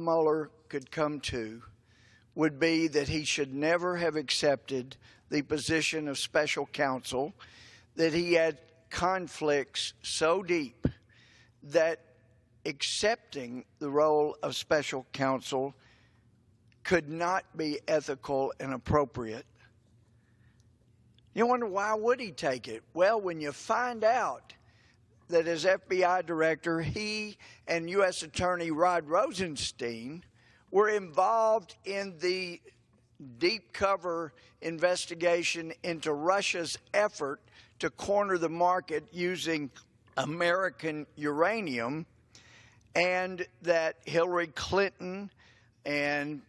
Mueller could come to would be that he should never have accepted the position of special counsel, that he had conflicts so deep that accepting the role of special counsel could not be ethical and appropriate. You wonder, why would he take it? Well, when you find out that as FBI director, he and U.S. Attorney Rod Rosenstein were involved in the deep cover investigation into Russia's effort to corner the market using American uranium, and that Hillary Clinton and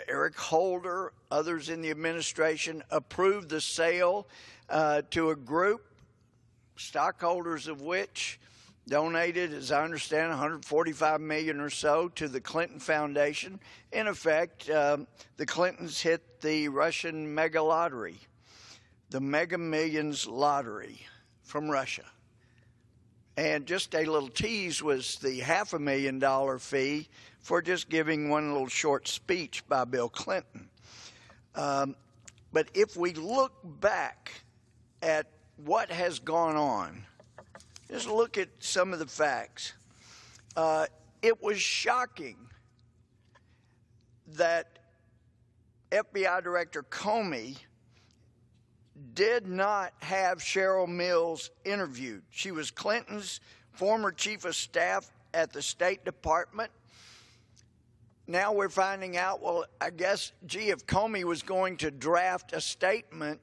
Eric Holder, others in the administration, approved the sale to a group, stockholders of which donated, as I understand, $145 million or so to the Clinton Foundation. In effect, the Clintons hit the Russian mega lottery, the Mega Millions lottery from Russia. And just a little tease was the $500,000 fee for just giving one little short speech by Bill Clinton. But if we look back at what has gone on, just look at some of the facts. It was shocking that FBI Director Comey did not have Cheryl Mills interviewed. She was Clinton's former chief of staff at the State Department. Now we're finding out, well, I guess, if Comey was going to draft a statement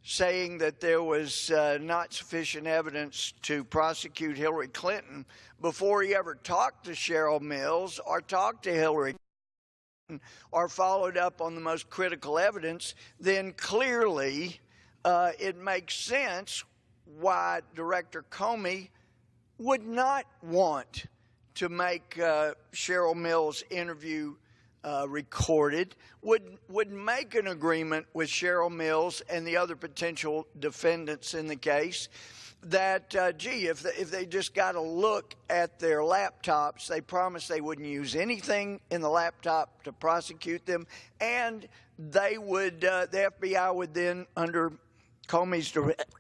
saying that there was not sufficient evidence to prosecute Hillary Clinton before he ever talked to Cheryl Mills or talked to Hillary Clinton or followed up on the most critical evidence, then clearly it makes sense why Director Comey would not want to make Cheryl Mills' interview recorded, would make an agreement with Cheryl Mills and the other potential defendants in the case that, if they just got to look at their laptops, they promised they wouldn't use anything in the laptop to prosecute them, and they would, the FBI would then, under Comey's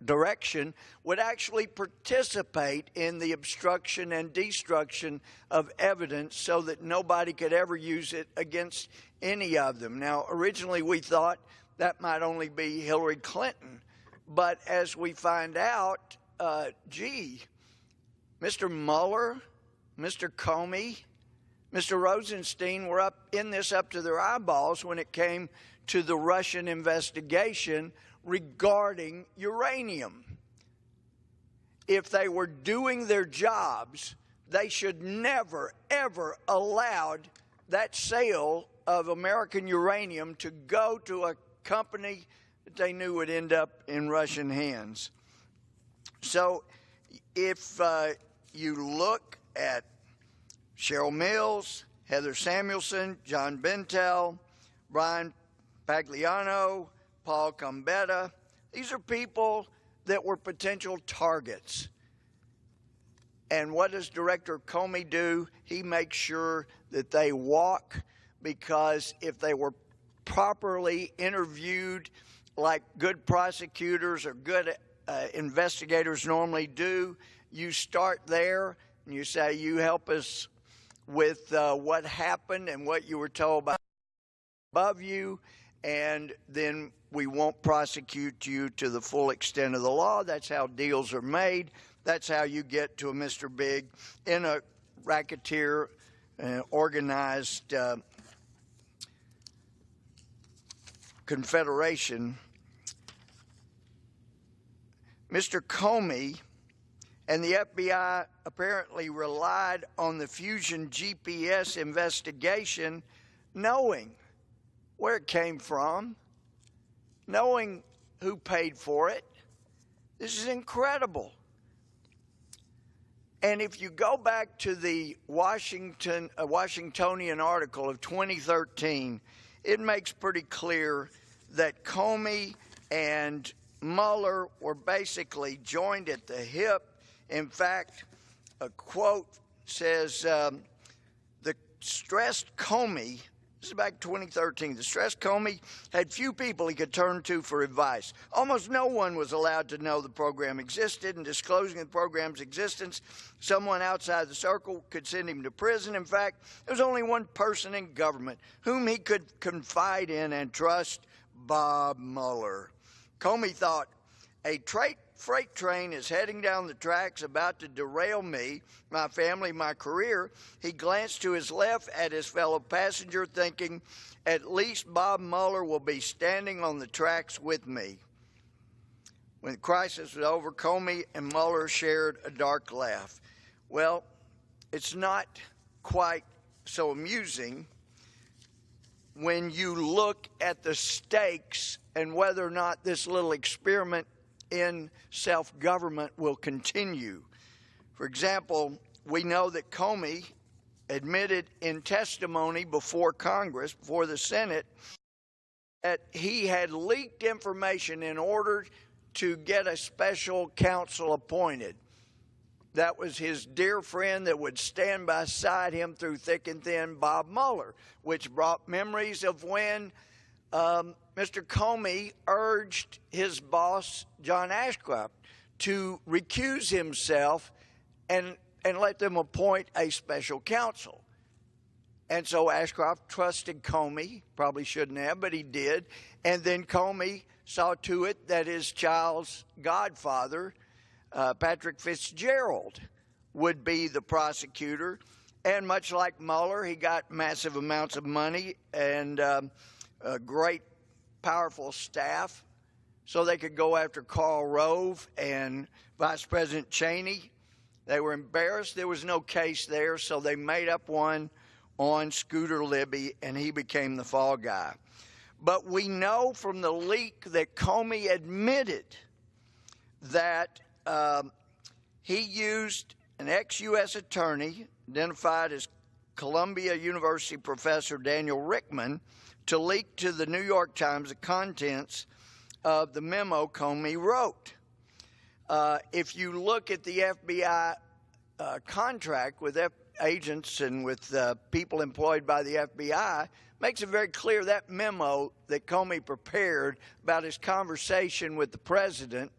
direction, would actually participate in the obstruction and destruction of evidence so that nobody could ever use it against any of them. Now, originally we thought that might only be Hillary Clinton, but as we find out, Mr. Mueller, Mr. Comey, Mr. Rosenstein were up to their eyeballs when it came to the Russian investigation regarding uranium. If they were doing their jobs, they should never, ever allowed that sale of American uranium to go to a company that they knew would end up in Russian hands. So if you look at Cheryl Mills, Heather Samuelson, John Bentel, Brian Pagliano, Paul Gambetta, these are people that were potential targets. And what does Director Comey do? He makes sure that they walk, because if they were properly interviewed like good prosecutors or good investigators normally do, you start there and you say, you help us with what happened and what you were told by above you, and then we won't prosecute you to the full extent of the law. That's how deals are made. That's how you get to a Mr. Big in a racketeer organized confederation. Mr. Comey and the FBI apparently relied on the Fusion GPS investigation, knowing where it came from, knowing who paid for it. This is incredible. And if you go back to the Washingtonian article of 2013, it makes pretty clear that Comey and Mueller were basically joined at the hip. In fact, a quote says, the stressed Comey, this is back 2013, the stressed Comey had few people he could turn to for advice. Almost no one was allowed to know the program existed, and disclosing the program's existence, someone outside the circle could send him to prison. In fact, there was only one person in government whom he could confide in and trust, Bob Mueller. Comey thought, a freight train is heading down the tracks about to derail me, my family, my career. He glanced to his left at his fellow passenger, thinking, at least Bob Mueller will be standing on the tracks with me. When the crisis was over, Comey and Mueller shared a dark laugh. Well, it's not quite so amusing when you look at the stakes and whether or not this little experiment in self-government will continue. For example, we know that Comey admitted in testimony before Congress, before the Senate, that he had leaked information in order to get a special counsel appointed. That was his dear friend that would stand beside him through thick and thin, Bob Mueller, which brought memories of when Mr. Comey urged his boss, John Ashcroft, to recuse himself and let them appoint a special counsel. And so Ashcroft trusted Comey, probably shouldn't have, but he did. And then Comey saw to it that his child's godfather, Patrick Fitzgerald, would be the prosecutor. And much like Mueller, he got massive amounts of money and a great, powerful staff so they could go after Karl Rove and Vice President Cheney. They were embarrassed. There was no case there, so they made up one on Scooter Libby, and he became the fall guy. But we know from the leak that Comey admitted that he used an ex-U.S. attorney, identified as Columbia University professor Daniel Rickman, to leak to the New York Times the contents of the memo Comey wrote. If you look at the FBI contract with agents and with people employed by the FBI, makes it very clear that memo that Comey prepared about his conversation with the president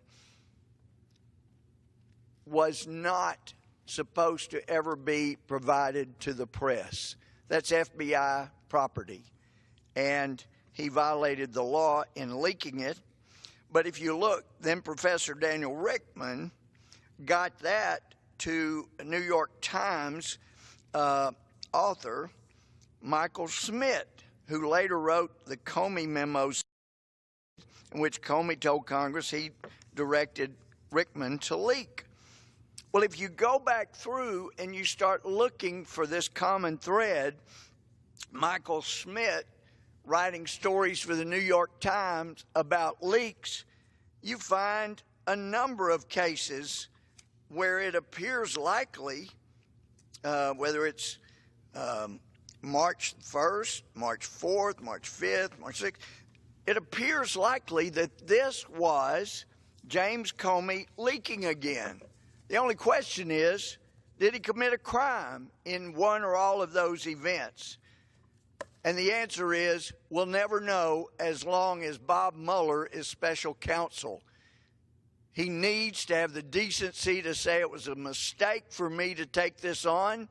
was not supposed to ever be provided to the press. That's FBI property. And he violated the law in leaking it. But if you look, then Professor Daniel Rickman got that to a New York Times author, Michael Smith, who later wrote the Comey memos, in which Comey told Congress he directed Rickman to leak. Well, if you go back through and you start looking for this common thread, Michael Smith writing stories for the New York Times about leaks, you find a number of cases where it appears likely, whether it's March 1st, March 4th, March 5th, March 6th, it appears likely that this was James Comey leaking again. The only question is, did he commit a crime in one or all of those events? And the answer is, we'll never know as long as Bob Mueller is special counsel. He needs to have the decency to say it was a mistake for me to take this on.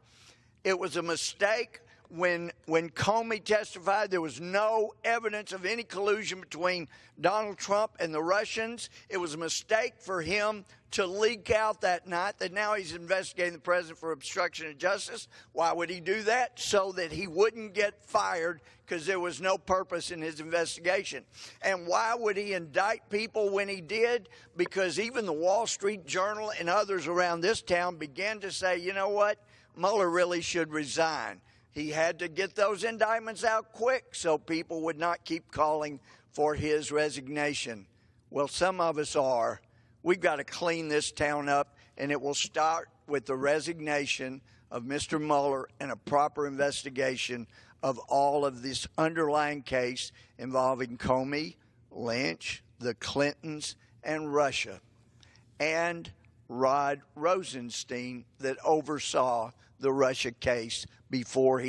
It was a mistake when Comey testified. There was no evidence of any collusion between Donald Trump and the Russians. It was a mistake for him to leak out that night that now he's investigating the president for obstruction of justice. Why would he do that? So that he wouldn't get fired, because there was no purpose in his investigation. And why would he indict people when he did? Because even the Wall Street Journal and others around this town began to say, you know what, Mueller really should resign. He had to get those indictments out quick so people would not keep calling for his resignation. Well, some of us are. We've got to clean this town up, and it will start with the resignation of Mr. Mueller and a proper investigation of all of this underlying case involving Comey, Lynch, the Clintons, and Russia, and Rod Rosenstein that oversaw the Russia case before he